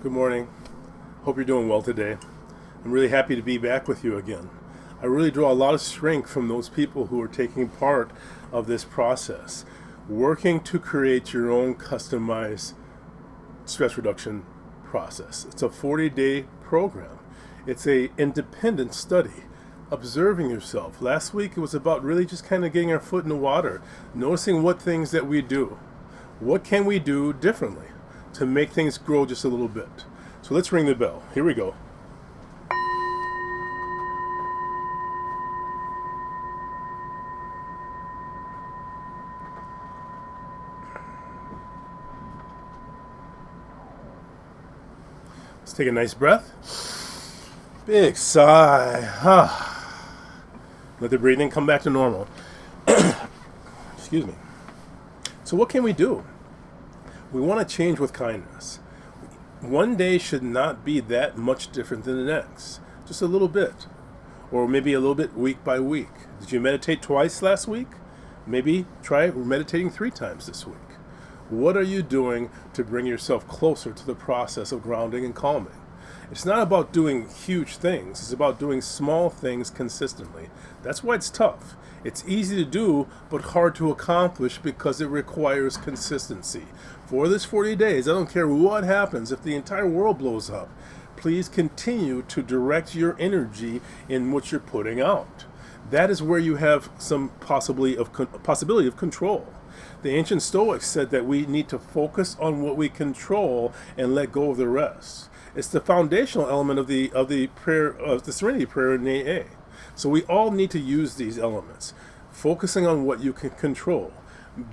Good morning. Hope you're doing well today. I'm really happy to be back with you again. I really draw a lot of strength from those people who are taking part of this process, working to create your own customized stress reduction process. It's a 40-day program. It's a independent study, observing yourself. Last week it was about really just kind of getting our foot in the water, noticing what things that we do. What can we do differently to make things grow just a little bit? So let's ring the bell. Here we go. Let's take a nice breath. Big sigh. Let the breathing come back to normal. Excuse me. So what can we do? We want to change with kindness. One day should not be that much different than the next. Just a little bit. Or maybe a little bit week by week. Did you meditate twice last week? Maybe try meditating 3 times this week. What are you doing to bring yourself closer to the process of grounding and calming? It's not about doing huge things. It's about doing small things consistently. That's why it's tough. It's easy to do, but hard to accomplish because it requires consistency. For this 40 days, I don't care what happens, if the entire world blows up, please continue to direct your energy in what you're putting out. That is where you have some possibility of control. The ancient Stoics said that we need to focus on what we control and let go of the rest. It's the foundational element of the prayer of the Serenity Prayer in AA. So we all need to use these elements, focusing on what you can control,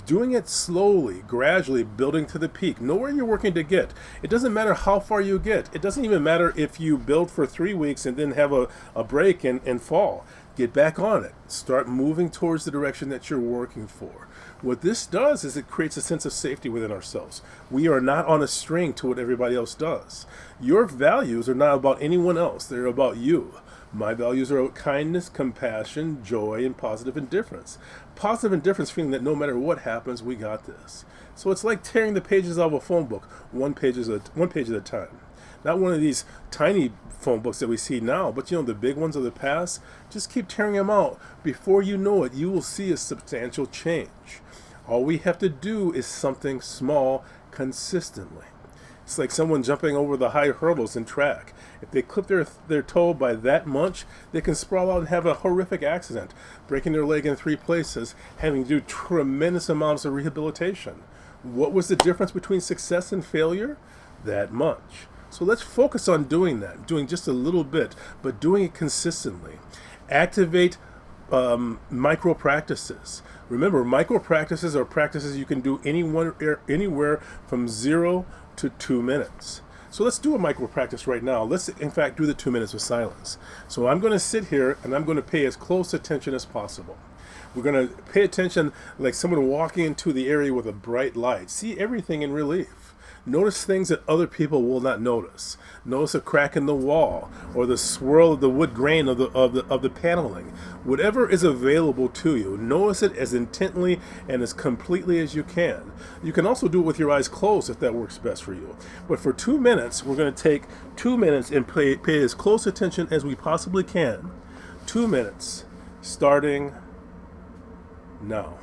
doing it slowly, gradually, building to the peak. Know where you're working to get. It doesn't matter how far you get. It doesn't even matter if you build for 3 weeks and then have a break and fall. Get back on it. Start moving towards the direction that you're working for. What this does is it creates a sense of safety within ourselves. We are not on a string to what everybody else does. Your values are not about anyone else. They're about you. My values are kindness, compassion, joy, and positive indifference. Positive indifference, feeling that no matter what happens, we got this. So it's like tearing the pages out of a phone book, one page at a time. Not one of these tiny phone books that we see now, but the big ones of the past. Just keep tearing them out. Before you know it, you will see a substantial change. All we have to do is something small consistently. It's like someone jumping over the high hurdles in track. If they clip their toe by that much, they can sprawl out and have a horrific accident, breaking their leg in 3 places, having to do tremendous amounts of rehabilitation. What was the difference between success and failure? That much. So let's focus on doing that, doing just a little bit, but doing it consistently. Activate micro practices. Remember, micro practices are practices you can do anywhere from 0 to 2 minutes. So let's do a micro practice right now. Let's, in fact, do the 2 minutes of silence. So I'm going to sit here and I'm going to pay as close attention as possible. We're going to pay attention like someone walking into the area with a bright light. See everything in relief. Notice things that other people will not notice. Notice a crack in the wall or the swirl of the wood grain of the paneling. Whatever is available to you, notice it as intently and as completely as you can. You can also do it with your eyes closed if that works best for you. But for 2 minutes, we're going to take 2 minutes and pay as close attention as we possibly can. 2 minutes, starting now.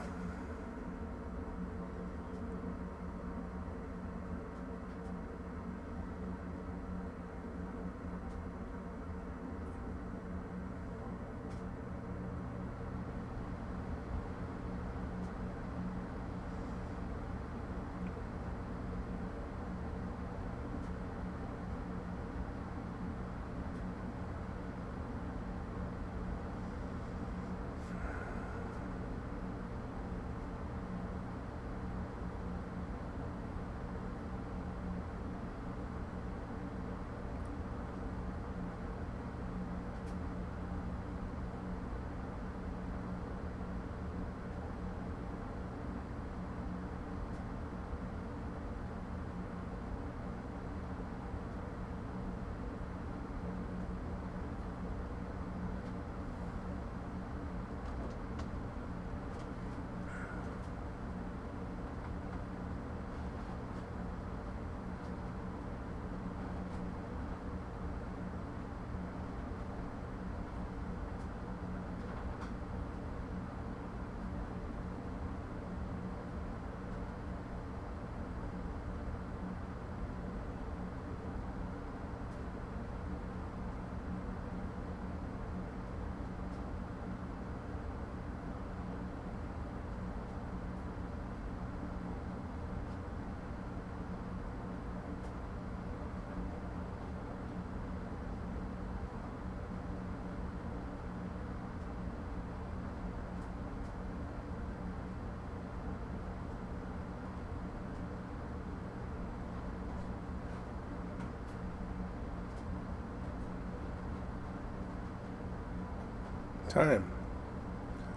time.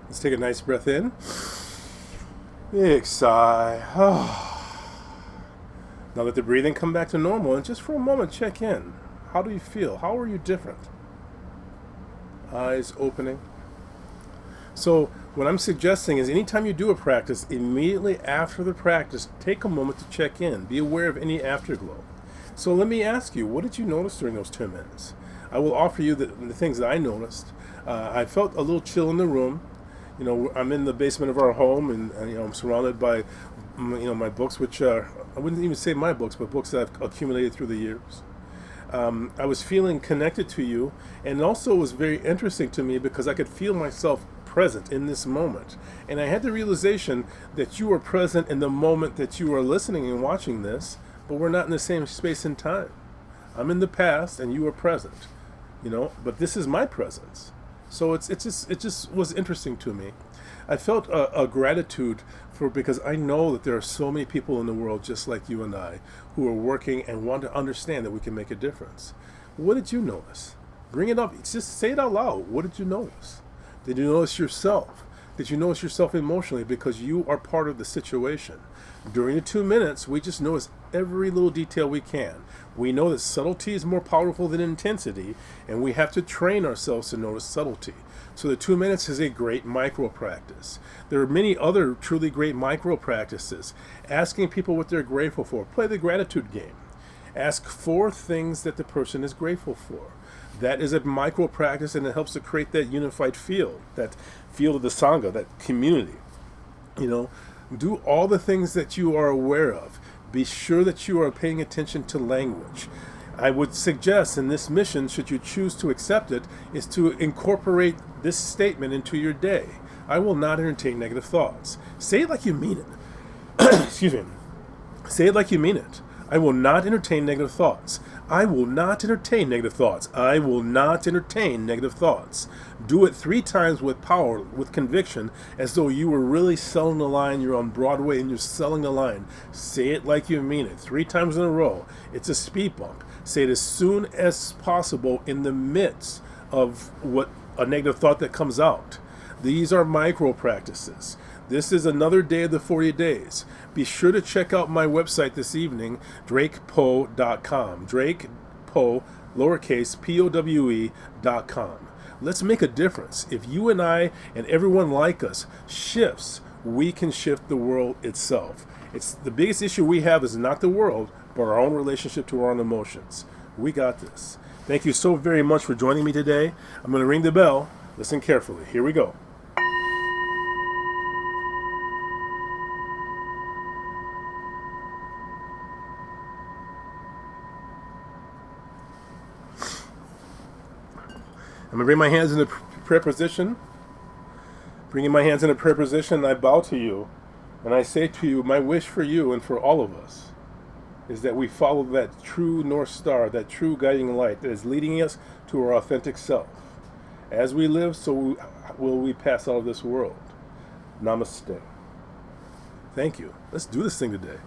Let's take a nice breath in. Big sigh. Now let the breathing come back to normal, and just for a moment check in. How do you feel? How are you different? Eyes opening. So what I'm suggesting is anytime you do a practice, immediately after the practice, take a moment to check in. Be aware of any afterglow. So let me ask you, what did you notice during those 2 minutes? I will offer you the things that I noticed. I felt a little chill in the room. I'm in the basement of our home, and I'm surrounded by my books, which I wouldn't even say my books, but books that I've accumulated through the years. I was feeling connected to you, and also it was very interesting to me because I could feel myself present in this moment. And I had the realization that you are present in the moment that you are listening and watching this, but we're not in the same space and time. I'm in the past and you are present, but this is my presence. So it just was interesting to me. I felt a gratitude because I know that there are so many people in the world just like you and I who are working and want to understand that we can make a difference. What did you notice? Bring it up. Just say it out loud. What did you notice? Did you notice yourself? Did you notice yourself emotionally because you are part of the situation? During the 2 minutes, we just notice every little detail we can. We know that subtlety is more powerful than intensity, and we have to train ourselves to notice subtlety. So the 2 minutes is a great micro practice. There are many other truly great micro practices. Asking people what they're grateful for. Play the gratitude game. Ask 4 things that the person is grateful for. That is a micro practice, and it helps to create that unified field, that field of the Sangha, that community. Do all the things that you are aware of. Be sure that you are paying attention to language. I would suggest in this mission, should you choose to accept it, is to incorporate this statement into your day. I will not entertain negative thoughts. Say it like you mean it. Excuse me. Say it like you mean it. I will not entertain negative thoughts. I will not entertain negative thoughts. I will not entertain negative thoughts. Do it 3 times with power, with conviction, as though you were really selling the line. You're on Broadway and you're selling the line. Say it like you mean it. 3 times in a row. It's a speed bump. Say it as soon as possible in the midst of a negative thought that comes out. These are micro practices. This is another day of the 40 days. Be sure to check out my website this evening, drakepoe.com. Drake Poe, lowercase POWE.com. Let's make a difference. If you and I and everyone like us shifts, we can shift the world itself. It's the biggest issue we have is not the world, but our own relationship to our own emotions. We got this. Thank you so very much for joining me today. I'm going to ring the bell. Listen carefully. Here we go. I'm going to bring my hands in a prayer position. Bringing my hands in a prayer position, I bow to you. And I say to you, my wish for you and for all of us is that we follow that true North Star, that true guiding light that is leading us to our authentic self. As we live, so will we pass out of this world. Namaste. Thank you. Let's do this thing today.